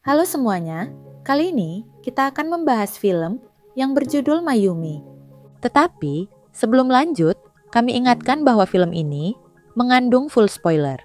Halo semuanya, kali ini kita akan membahas film yang berjudul Mayumi. Tetapi, sebelum lanjut, kami ingatkan bahwa film ini mengandung full spoiler.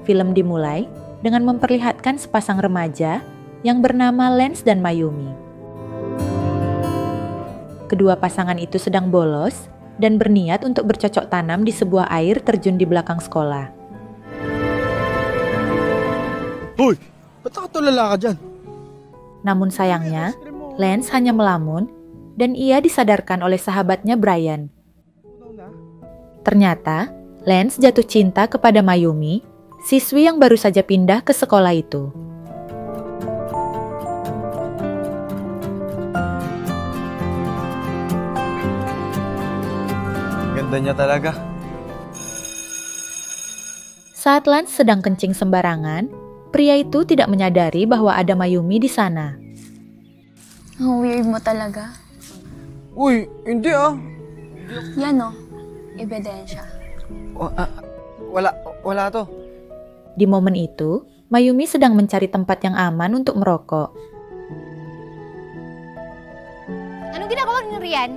Film dimulai dengan memperlihatkan sepasang remaja yang bernama Lance dan Mayumi. Kedua pasangan itu sedang bolos dan berniat untuk bercocok tanam di sebuah air terjun di belakang sekolah. Hoy! Ba't nakatulala ka dyan? Namun sayangnya, Lance hanya melamun dan ia disadarkan oleh sahabatnya Brian. Ternyata, Lance jatuh cinta kepada Mayumi, siswi yang baru saja pindah ke sekolah itu. Ganda niya talaga. Saat Lance sedang kencing sembarangan, pria itu tidak menyadari bahwa ada Mayumi di sana. Ang weird mo talaga. Uy, hindi ah. Yan o, ebidensya. Wala to. Di momen itu, Mayumi sedang mencari tempat yang aman untuk merokok. Anong ginagawa ni Rian?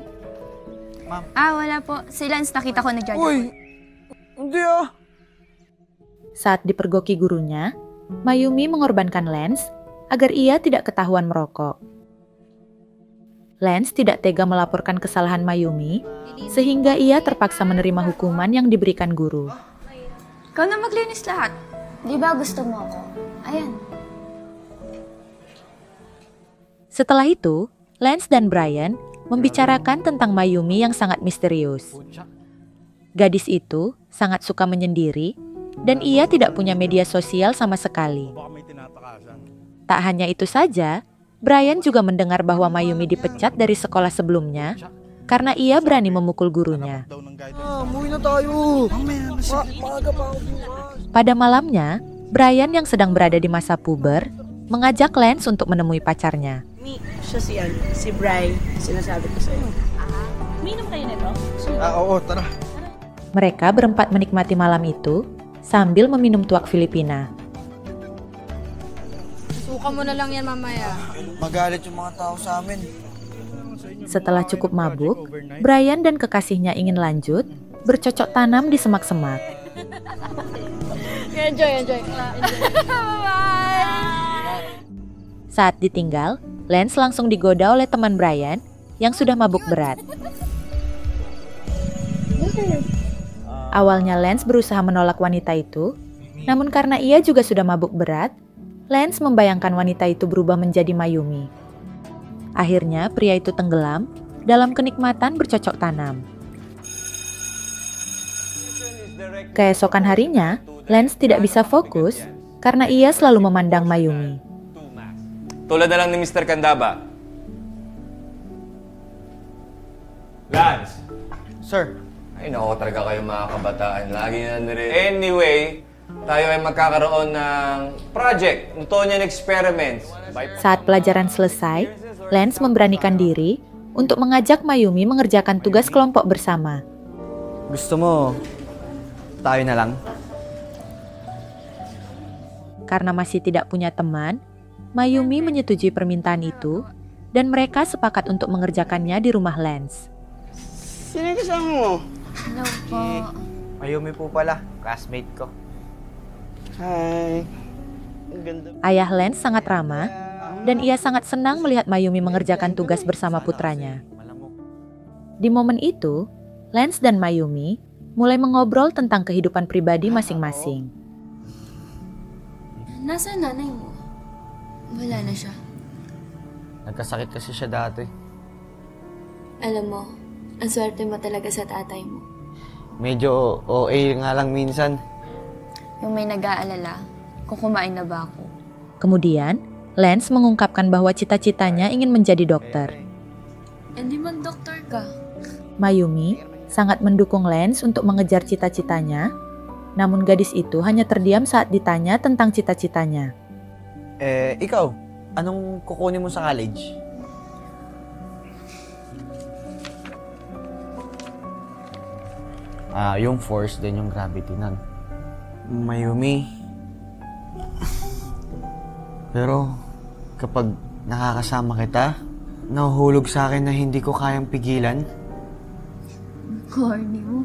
Wala po. Si Lance nakita ko nag-judge. Uy, hindi ah. Saat dipergoki gurunya, Mayumi mengorbankan Lance agar ia tidak ketahuan merokok. Lance tidak tega melaporkan kesalahan Mayumi, sehingga ia terpaksa menerima hukuman yang diberikan guru. Ikaw na maglinis lahat. Di ba gusto mo ako? Ayan. Setelah itu, Lance dan Brian membicarakan tentang Mayumi yang sangat misterius. Gadis itu sangat suka menyendiri dan ia tidak punya media sosial sama sekali. Tak hanya itu saja, Brian juga mendengar bahwa Mayumi dipecat dari sekolah sebelumnya karena ia berani memukul gurunya. Umuwi na tayo. Maaga pa ako bukas. Pada malamnya, Brian yang sedang berada di masa puber mengajak Lance untuk menemui pacarnya. Siya si Bri, sinasabi ko sa'yo. Minum kayo nito? Oo, tara. Mereka berempat menikmati malam itu sambil meminum tuak Filipina. Suka mo na lang yan mamaya. Magalit yung mga tao sa amin. Setelah cukup mabuk, Brian dan kekasihnya ingin lanjut bercocok tanam di semak-semak. Enjoy. Bye! Saat ditinggal, Lance langsung digoda oleh teman Brian yang sudah mabuk berat. Awalnya Lance berusaha menolak wanita itu, namun karena ia juga sudah mabuk berat, Lance membayangkan wanita itu berubah menjadi Mayumi. Akhirnya pria itu tenggelam dalam kenikmatan bercocok tanam. Keesokan harinya, Lance tidak bisa fokus karena ia selalu memandang Mayumi. Tulad na lang ni Mr. Candaba. Lance! Sir. Ay, naku talaga kayo mga kabataan. Lagi na rin. Anyway, tayo ay magkakaroon ng project, Newtonian experiments. Saat pelajaran selesai, Lance memberanikan diri untuk mengajak Mayumi mengerjakan tugas kelompok bersama. Gusto mo, tayo na lang? Karena masih tidak punya teman, Mayumi menyetujui permintaan itu dan mereka sepakat untuk mengerjakannya di rumah Lance. Sino yung kasama mo? Hello po. Mayumi po pala, classmate ko. Hi. Ang ganda. Ayah Lance sangat ramah dan ia sangat senang melihat Mayumi mengerjakan tugas bersama putranya. Di momen itu, Lance dan Mayumi mulai mengobrol tentang kehidupan pribadi masing-masing. Nasaan nanay mo? Wala na siya. Nagkasakit kasi siya dati. Alam mo, ang swerte mo talaga sa tatay mo. Medyo OA nga lang minsan. Yung may nag-aalala, kung kumain na ba ako. Kemudian, Lance mengungkapkan bahwa cita-citanya ingin menjadi dokter. Hindi mag-doktor ka. Mayumi sangat mendukung Lance untuk mengejar cita-citanya, namun gadis itu hanya terdiam saat ditanya tentang cita-citanya. Ikaw, anong kukunin mo sa college? Yung force din yung gravity nun. Mayumi. Pero kapag nakakasama kita, nahuhulog sa akin na hindi ko kayang pigilan. Corny mo.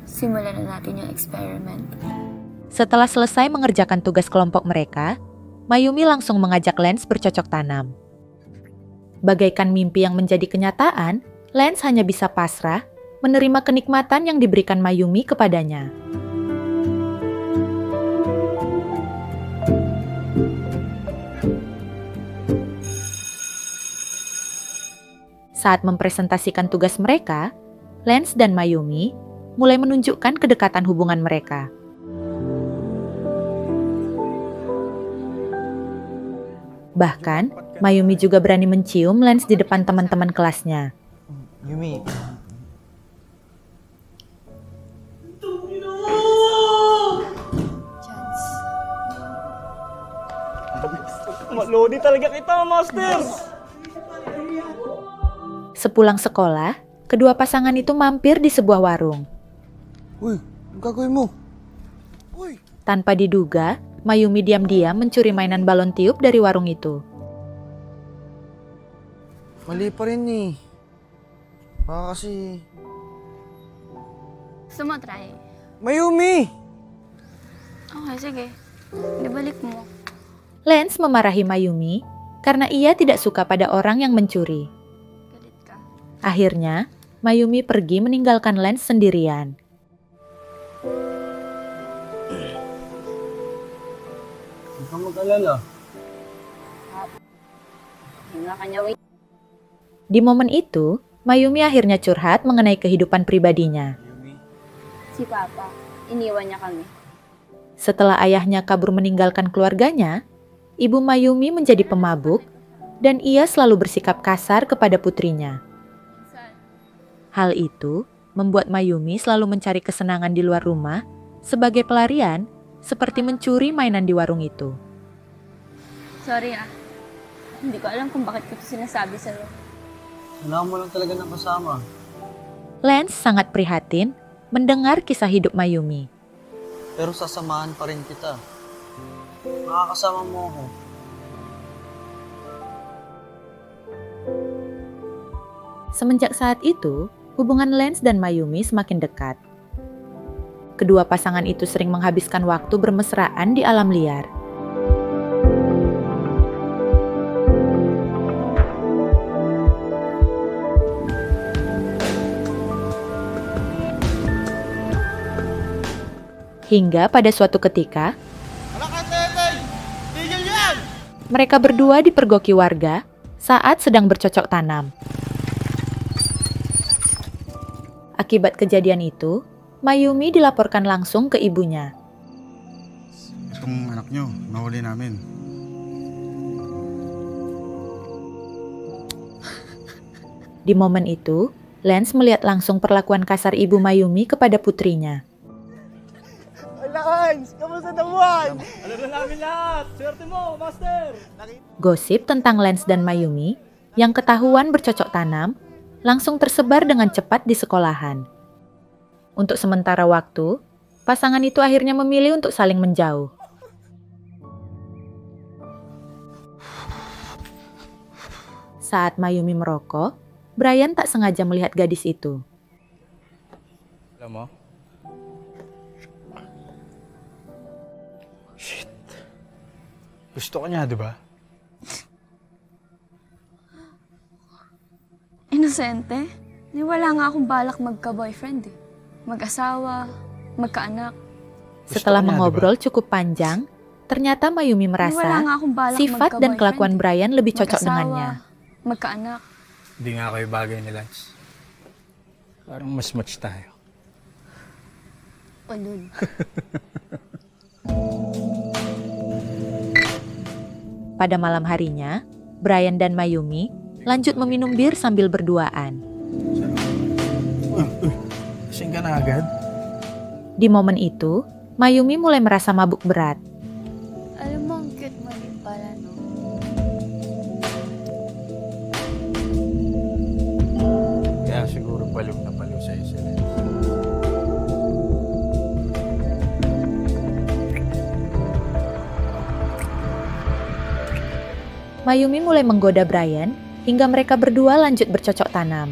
Simulan na natin yung experiment. Setelah selesai mengerjakan tugas kelompok mereka, Mayumi langsung mengajak Lance bercocok tanam. Bagaikan mimpi yang menjadi kenyataan, Lance hanya bisa pasrah menerima kenikmatan yang diberikan Mayumi kepadanya. Saat mempresentasikan tugas mereka, Lance dan Mayumi mulai menunjukkan kedekatan hubungan mereka. Bahkan, Mayumi juga berani mencium Lance di depan teman-teman kelasnya. Yumi. Lodi talaga kita, Master! Sepulang sekolah, kedua pasangan itu mampir di sebuah warung. Uy, ang gagawin mo? Uy! Tanpa diduga, Mayumi diam-diam mencuri mainan balon tiup dari warung itu. Mali pa rin eh. Baka kasi... Gusto mo try? Mayumi! Okay, sige. Ibalik mo. Lance memarahi Mayumi karena ia tidak suka pada orang yang mencuri. Galit ka. Akhirnya, Mayumi pergi meninggalkan Lance sendirian. Huwag kang mag-alala. Di momen itu, Mayumi akhirnya curhat mengenai kehidupan pribadinya. Si Papa, iniwan niya kami. Setelah ayahnya kabur meninggalkan keluarganya, ibu Mayumi menjadi pemabuk dan ia selalu bersikap kasar kepada putrinya. Hal itu membuat Mayumi selalu mencari kesenangan di luar rumah sebagai pelarian, seperti mencuri mainan di warung itu. Sorry Hindi ko alam kung bakit ko ito sinasabi sa'yo. Kailangan mo lang talaga ng kasama. Lance sangat prihatin mendengar kisah hidup Mayumi. Pero sasamahan pa rin kita. Makakasama mo ako. Semenjak saat itu, hubungan Lance dan Mayumi semakin dekat. Kedua pasangan itu sering menghabiskan waktu bermesraan di alam liar. Hingga pada suatu ketika, mereka berdua dipergoki warga saat sedang bercocok tanam. Akibat kejadian itu, Mayumi dilaporkan langsung ke ibunya. Itong anak nyo, nahuli namin. Di momen itu, Lance melihat langsung perlakuan kasar ibu Mayumi kepada putrinya. Lance, kamusta naman? Alam na namin lahat! Swerte mo, Master! Gosip tentang Lance dan Mayumi yang ketahuan bercocok tanam langsung tersebar dengan cepat di sekolahan. Untuk sementara waktu, pasangan itu akhirnya memilih untuk saling menjauh. Saat Mayumi merokok, Brian tak sengaja melihat gadis itu. Alam mo? Shit. Gusto ko niya, di ba? Inosente? Wala nga akong balak magka-boyfriend eh. Mag-asawa, magkaanak. Setelah mengobrol cukup panjang, ternyata Mayumi merasa Wala nga akong balak sifat dan magka-boyfriend kelakuan eh. Brian lebih cocok Mag-asawa, dengannya. magkaanak. Hindi nga kayo bagay ni Lance. Parang mas match tayo. Ulul. Pada malam harinya, Brian dan Mayumi lanjut meminum bir sambil berduaan. Lasing ka na agad? Di momen itu, Mayumi mulai merasa mabuk berat. Mayumi mulai menggoda Brian hingga mereka berdua lanjut bercocok tanam.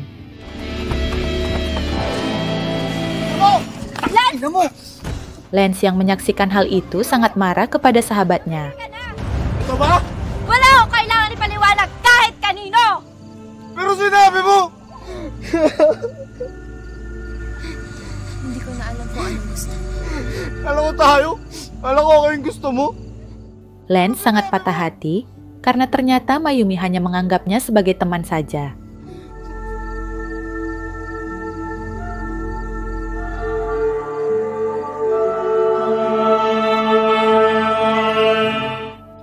Lance yang menyaksikan hal itu sangat marah kepada sahabatnya. Ito ba? Wala ako kailangan ipaliwanag kahit kanino! Pero sinabi mo! Hindi ko na alam kung anong gusto. Alam ko tayo. Alam ko ako yung gusto mo. Lance sangat patah hati karena ternyata Mayumi hanya menganggapnya sebagai teman saja.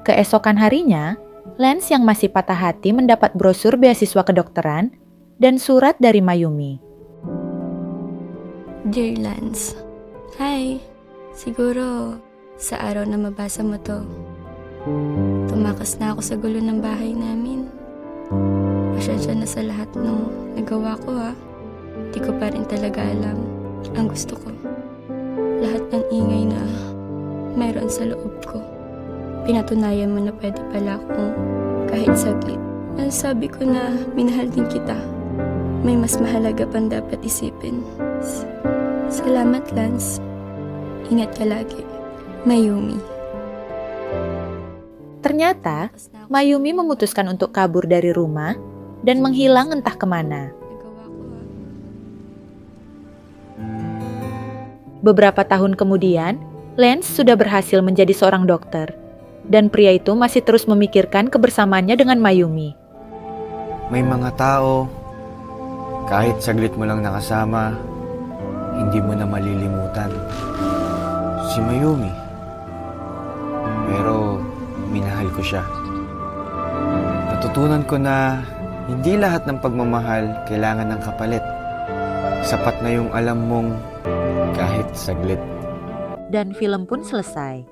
Keesokan harinya, Lance yang masih patah hati mendapat brosur beasiswa kedokteran dan surat dari Mayumi. Dear Lance, hi. Siguro sa araw na mabasa mo to, tumakas na ako sa gulo ng bahay namin. Pasensya na sa lahat ng nagawa ko ha. Di ko pa rin talaga alam ang gusto ko. Lahat ng ingay na mayroon sa loob ko. Pinatunayan mo na pwede pala akong kahit saglit. Sabi ko na minahal din kita. May mas mahalaga pang dapat isipin. Salamat, Lance. Ingat ka lagi. Mayumi. Ternyata, Mayumi memutuskan untuk kabur dari rumah dan menghilang entah kemana. Beberapa tahun kemudian, Lance sudah berhasil menjadi seorang dokter, dan pria itu masih terus memikirkan kebersamaannya dengan Mayumi. May mga tao, kahit saglit mo lang nakasama, hindi mo na malilimutan. Si Mayumi. Pero minahal ko siya. Natutunan ko na hindi lahat ng pagmamahal kailangan ng kapalit. Sapat na yung alam mong kahit saglit. Dan film pun selesai.